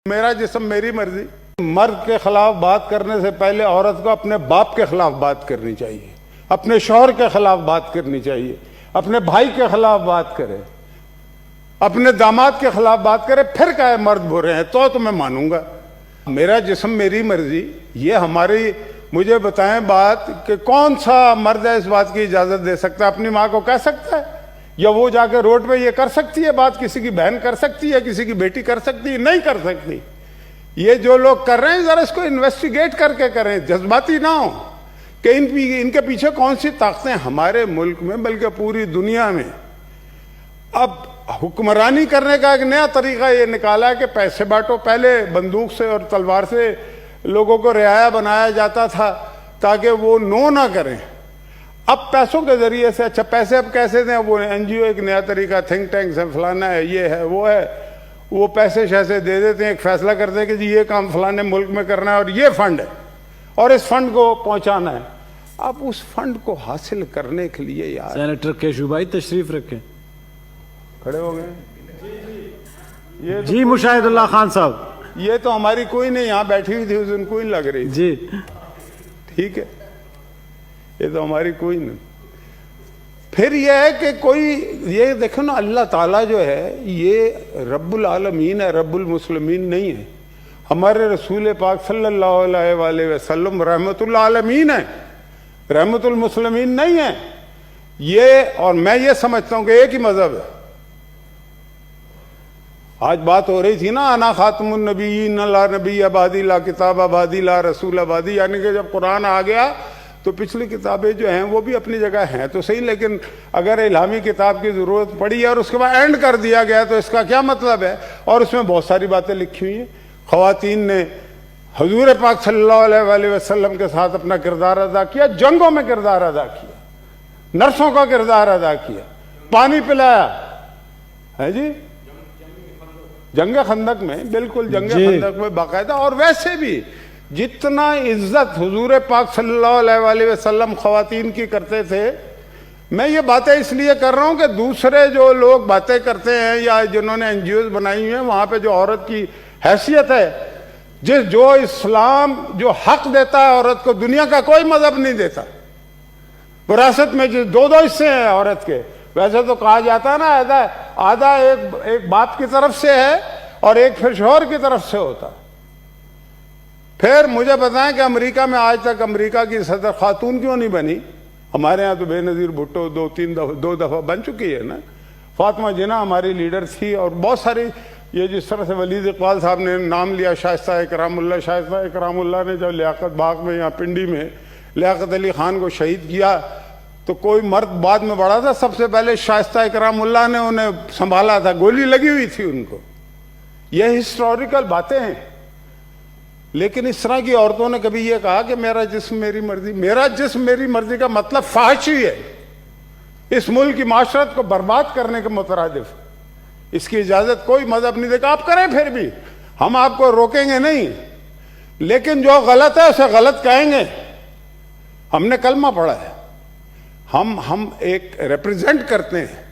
میرا جسم میری مرضی. مرد کے خلاف بات کرنے سے پہلے عورت کو اپنے باپ کے خلاف بات کرنی چاہیے, اپنے شوہر کے خلاف بات کرنی چاہیے, اپنے بھائی کے خلاف بات کرے, اپنے داماد کے خلاف بات کرے, پھر کہے مرد برے ہیں تو میں مانوں گا. میرا جسم میری مرضی, یہ ہماری, مجھے بتائیں بات کہ کون سا مرد ہے اس بات کی اجازت دے سکتا ہے؟ اپنی ماں کو کہہ سکتا ہے؟ یا وہ جا کے روڈ پہ یہ کر سکتی ہے بات؟ کسی کی بہن کر سکتی ہے, کسی کی بیٹی کر سکتی ہے؟ نہیں کر سکتی. یہ جو لوگ کر رہے ہیں ذرا اس کو انویسٹیگیٹ کر کے کریں, جذباتی نہ ہو کہ ان کے پیچھے کون سی طاقتیں ہمارے ملک میں بلکہ پوری دنیا میں. اب حکمرانی کرنے کا ایک نیا طریقہ یہ نکالا ہے کہ پیسے بانٹو. پہلے بندوق سے اور تلوار سے لوگوں کو رعایا بنایا جاتا تھا تاکہ وہ نو نہ کریں. اب پیسوں کے ذریعے سے, اچھا پیسے اب کیسے دیں؟ وہ این جی او ایک نیا طریقہ, تھنک ٹینکس ہے, فلانا ہے, یہ ہے, وہ ہے, وہ پیسے شیسے دے دیتے ہیں, ایک فیصلہ کرتے ہیں کہ جی یہ کام فلانے ملک میں کرنا ہے اور یہ فنڈ ہے اور اس فنڈ کو پہنچانا ہے. اب اس فنڈ کو حاصل کرنے کے لیے یار سینیٹر کیشو بھائی تشریف رکھیں, کھڑے ہو گئے. جی مشاہد اللہ خان صاحب, یہ تو ہماری کوئی نہیں یہاں بیٹھی ہوئی تھی اس دن, کوئی لگ رہی تھی. جی ٹھیک ہے, یہ تو ہماری کوئی نہیں. پھر یہ ہے کہ کوئی, یہ دیکھو نا, اللہ تعالیٰ جو ہے یہ رب العالمین ہے, رب المسلمین نہیں ہے. ہمارے رسول پاک صلی اللہ علیہ وآلہ وسلم رحمت العالمین ہے, رحمت المسلمین نہیں ہے یہ. اور میں یہ سمجھتا ہوں کہ ایک ہی مذہب ہے. آج بات ہو رہی تھی نا, انا خاتم النبیین لا نبی آبادی لا کتاب آبادی لا رسول آبادی, یعنی کہ جب قرآن آ گیا تو پچھلی کتابیں جو ہیں وہ بھی اپنی جگہ ہیں تو صحیح, لیکن اگر الہامی کتاب کی ضرورت پڑی ہے اور اس کے بعد اینڈ کر دیا گیا تو اس کا کیا مطلب ہے؟ اور اس میں بہت ساری باتیں لکھی ہوئی ہیں. خواتین نے حضور پاک صلی اللہ علیہ وآلہ وسلم کے ساتھ اپنا کردار ادا کیا, جنگوں میں کردار ادا کیا, نرسوں کا کردار ادا کیا, پانی پلایا ہے جی, جنگ خندق میں, بالکل جنگ خندق میں باقاعدہ. اور ویسے بھی جتنا عزت حضور پاک صلی اللہ علیہ وآلہ وسلم خواتین کی کرتے تھے. میں یہ باتیں اس لیے کر رہا ہوں کہ دوسرے جو لوگ باتیں کرتے ہیں یا جنہوں نے این جی اوز بنائی ہوئی ہیں, وہاں پہ جو عورت کی حیثیت ہے, جو اسلام جو حق دیتا ہے عورت کو, دنیا کا کوئی مذہب نہیں دیتا. وراثت میں جو دو حصے ہیں عورت کے, ویسے تو کہا جاتا ہے نا آدھا ایک باپ کی طرف سے ہے اور ایک پھر شوہر کی طرف سے ہوتا. پھر مجھے بتائیں کہ امریکہ میں آج تک امریکہ کی صدر خاتون کیوں نہیں بنی؟ ہمارے ہاں تو بے نظیر بھٹو دو دفعہ بن چکی ہے نا. فاطمہ جناح ہماری لیڈر تھی, اور بہت ساری, یہ جس طرح سے ولید اقبال صاحب نے نام لیا, شائستہ اکرام اللہ نے جب لیاقت باغ میں یا پنڈی میں لیاقت علی خان کو شہید کیا تو کوئی مرد بعد میں بڑھا تھا, سب سے پہلے شائستہ اکرام اللہ نے انہیں سنبھالا تھا, گولی لگی ہوئی تھی ان کو. یہ ہسٹوریکل باتیں ہیں. لیکن اس طرح کی عورتوں نے کبھی یہ کہا کہ میرا جسم میری مرضی؟ میرا جسم میری مرضی کا مطلب فحاشی ہے, اس ملک کی معاشرت کو برباد کرنے کے مترادف. اس کی اجازت کوئی مذہب نہیں دے گا. آپ کریں, پھر بھی ہم آپ کو روکیں گے نہیں, لیکن جو غلط ہے اسے غلط کہیں گے. ہم نے کلمہ پڑھا ہے, ہم ایک ریپرزینٹ کرتے ہیں,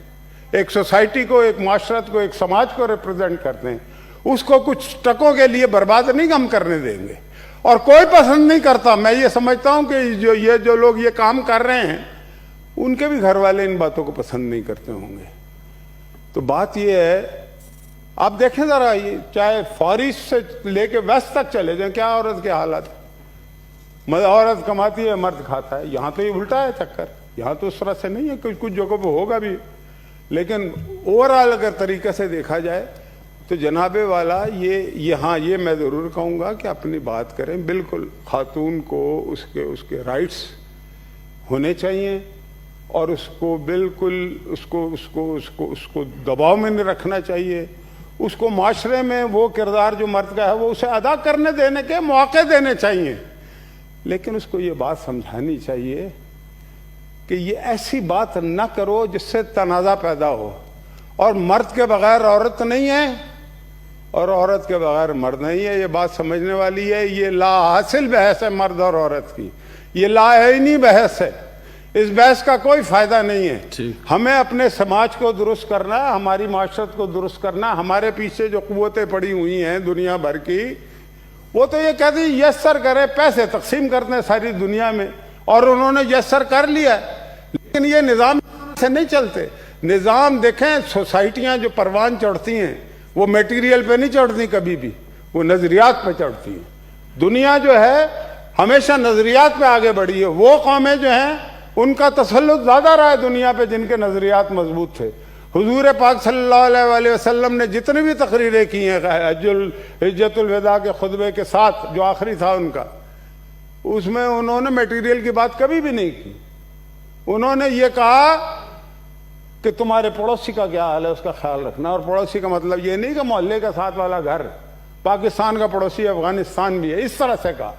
ایک سوسائٹی کو, ایک معاشرت کو, ایک سماج کو ریپرزینٹ کرتے ہیں. اس کو کچھ ٹکوں کے لیے برباد نہیں ہم کرنے دیں گے. اور کوئی پسند نہیں کرتا. میں یہ سمجھتا ہوں کہ جو لوگ یہ کام کر رہے ہیں ان کے بھی گھر والے ان باتوں کو پسند نہیں کرتے ہوں گے. تو بات یہ ہے, آپ دیکھیں ذرا, یہ چاہے فار ایسٹ سے لے کے ویسٹ تک چلے جائیں, کیا عورت کے حالات. عورت کماتی ہے, مرد کھاتا ہے. یہاں تو یہ الٹا ہے چکر, یہاں تو اس طرح سے نہیں ہے, کچھ جگہوں پہ ہوگا بھی, لیکن اوورآل اگر طریقے سے دیکھا جائے تو جناب والا یہ میں ضرور کہوں گا کہ اپنی بات کریں. بالکل خاتون کو اس کے رائٹس ہونے چاہیے, اور اس کو بالکل اس کو دباؤ میں نہیں رکھنا چاہیے. اس کو معاشرے میں وہ کردار جو مرد کا ہے وہ اسے ادا کرنے دینے کے مواقع دینے چاہیے. لیکن اس کو یہ بات سمجھانی چاہیے کہ یہ ایسی بات نہ کرو جس سے تنازع پیدا ہو. اور مرد کے بغیر عورت نہیں ہے اور عورت کے بغیر مرد نہیں ہے. یہ بات سمجھنے والی ہے. یہ لا حاصل بحث ہے مرد اور عورت کی, یہ لا عینی بحث ہے. اس بحث کا کوئی فائدہ نہیں ہے. ٹھیک. ہمیں اپنے سماج کو درست کرنا ہے, ہماری معاشرت کو درست کرنا ہے. ہمارے پیچھے جو قوتیں پڑی ہوئی ہیں دنیا بھر کی, وہ تو یہ کہتی ہیں یسر کرے, پیسے تقسیم کرتے ہیں ساری دنیا میں, اور انہوں نے یسر کر لیا. لیکن یہ نظام سے نہیں چلتے. نظام دیکھیں, سوسائٹیاں جو پروان چڑھتی ہیں وہ میٹیریل پہ نہیں چڑھتی کبھی بھی, وہ نظریات پہ چڑھتی ہیں. دنیا جو ہے ہمیشہ نظریات پہ آگے بڑھی ہے. وہ قومیں جو ہیں ان کا تسلط زیادہ رہا ہے دنیا پہ جن کے نظریات مضبوط تھے. حضور پاک صلی اللہ علیہ وآلہ وسلم نے جتنی بھی تقریریں کی ہیں حجۃ الوداع کے خطبے کے ساتھ جو آخری تھا ان کا, اس میں انہوں نے میٹیریل کی بات کبھی بھی نہیں کی. انہوں نے یہ کہا کہ تمہارے پڑوسی کا کیا حال ہے اس کا خیال رکھنا. اور پڑوسی کا مطلب یہ نہیں کہ محلے کا ساتھ والا گھر, پاکستان کا پڑوسی افغانستان بھی ہے, اس طرح سے کہا.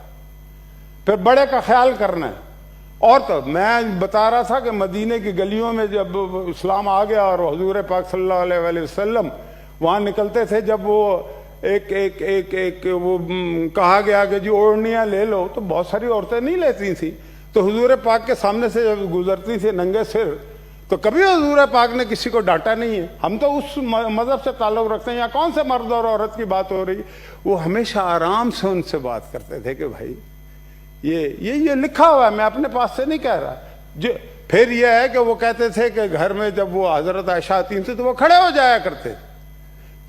پھر بڑے کا خیال کرنا ہے. اور تو میں بتا رہا تھا کہ مدینے کی گلیوں میں جب اسلام آ گیا اور حضور پاک صلی اللہ علیہ وآلہ وسلم وہاں نکلتے تھے, جب وہ ایک وہ کہا گیا کہ جو اوڑھنیاں لے لو, تو بہت ساری عورتیں نہیں لیتی تھیں. تو حضور پاک کے سامنے سے جب گزرتی تھی ننگے سر, تو کبھی حضور پاک نے کسی کو ڈانٹا نہیں ہے. ہم تو اس مذہب سے تعلق رکھتے ہیں, یا کون سے مرد اور عورت کی بات ہو رہی. وہ ہمیشہ آرام سے ان سے بات کرتے تھے کہ بھائی یہ لکھا ہوا ہے, میں اپنے پاس سے نہیں کہہ رہا. پھر یہ ہے کہ وہ کہتے تھے کہ گھر میں جب وہ حضرت عائشہ آتی تھی تو وہ کھڑے ہو جایا کرتے,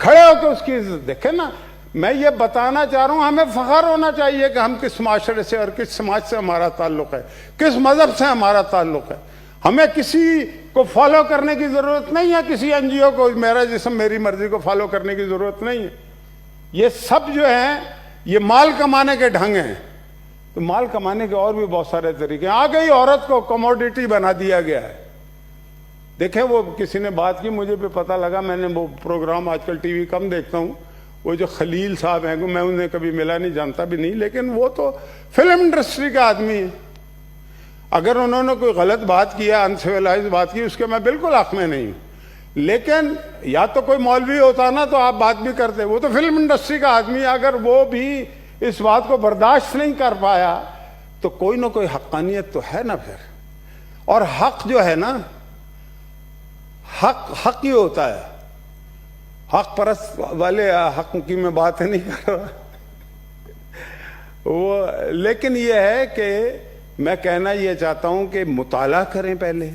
کھڑے ہو کے اس کی عزت. دیکھیں نا, میں یہ بتانا چاہ رہا ہوں, ہمیں فخر ہونا چاہیے کہ ہم کس معاشرے سے اور کس سماج سے ہمارا تعلق ہے, کس مذہب سے ہمارا تعلق ہے. ہمیں کسی کو فالو کرنے کی ضرورت نہیں ہے, کسی این جی او کو میرا جسم میری مرضی کو فالو کرنے کی ضرورت نہیں ہے. یہ سب جو ہیں یہ مال کمانے کے ڈھنگ ہیں. تو مال کمانے کے اور بھی بہت سارے طریقے. آ گئی عورت کو کموڈیٹی بنا دیا گیا ہے. دیکھیں, وہ کسی نے بات کی, مجھے بھی پتہ لگا, میں نے وہ پروگرام آج کل ٹی وی کم دیکھتا ہوں, وہ جو خلیل صاحب ہیں, میں انہیں کبھی ملا نہیں, جانتا بھی نہیں, لیکن وہ تو فلم انڈسٹری کا آدمی ہے. اگر انہوں نے کوئی غلط بات کیا, انسیولائز بات کی, اس کے میں بالکل حق میں نہیں ہوں. لیکن یا تو کوئی مولوی ہوتا نا تو آپ بات بھی کرتے. وہ تو فلم انڈسٹری کا آدمی ہے. اگر وہ بھی اس بات کو برداشت نہیں کر پایا تو کوئی نہ کوئی حقانیت تو ہے نا پھر. اور حق جو ہے نا, حق ہی ہوتا ہے. حق پرست والے حق کی میں بات نہیں کر رہا وہ, لیکن یہ ہے کہ میں کہنا یہ چاہتا ہوں کہ مطالعہ کریں پہلے.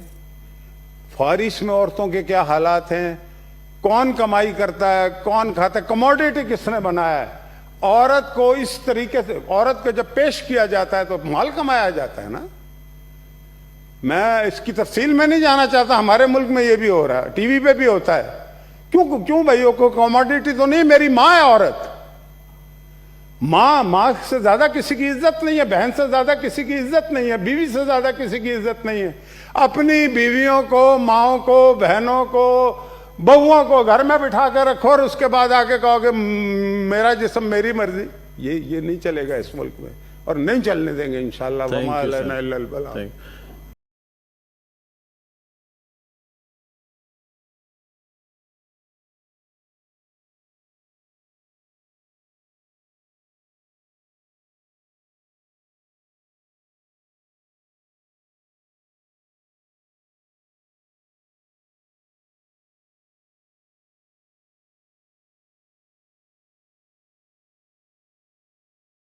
فارس میں عورتوں کے کیا حالات ہیں, کون کمائی کرتا ہے, کون کھاتا ہے, کموڈیٹی کس نے بنایا ہے. عورت کو اس طریقے سے, عورت کو جب پیش کیا جاتا ہے تو مال کمایا جاتا ہے نا. میں اس کی تفصیل میں نہیں جانا چاہتا, ہمارے ملک میں یہ بھی ہو رہا ہے, ٹی وی پہ بھی ہوتا ہے. کیوں بھائیوں کو کموڈیٹی تو نہیں, میری ماں ہے عورت. ماں سے زیادہ کسی کی عزت نہیں ہے, بہن سے زیادہ کسی کی عزت نہیں ہے, بیوی سے زیادہ کسی کی عزت نہیں ہے. اپنی بیویوں کو, ماؤں کو, بہنوں کو, بہوؤں کو گھر میں بٹھا کے رکھو اور اس کے بعد آ کے کہو کہ میرا جسم میری مرضی. یہ نہیں چلے گا اس ملک میں, اور نہیں چلنے دیں گے انشاءاللہ. وما علینا الا البلاغ.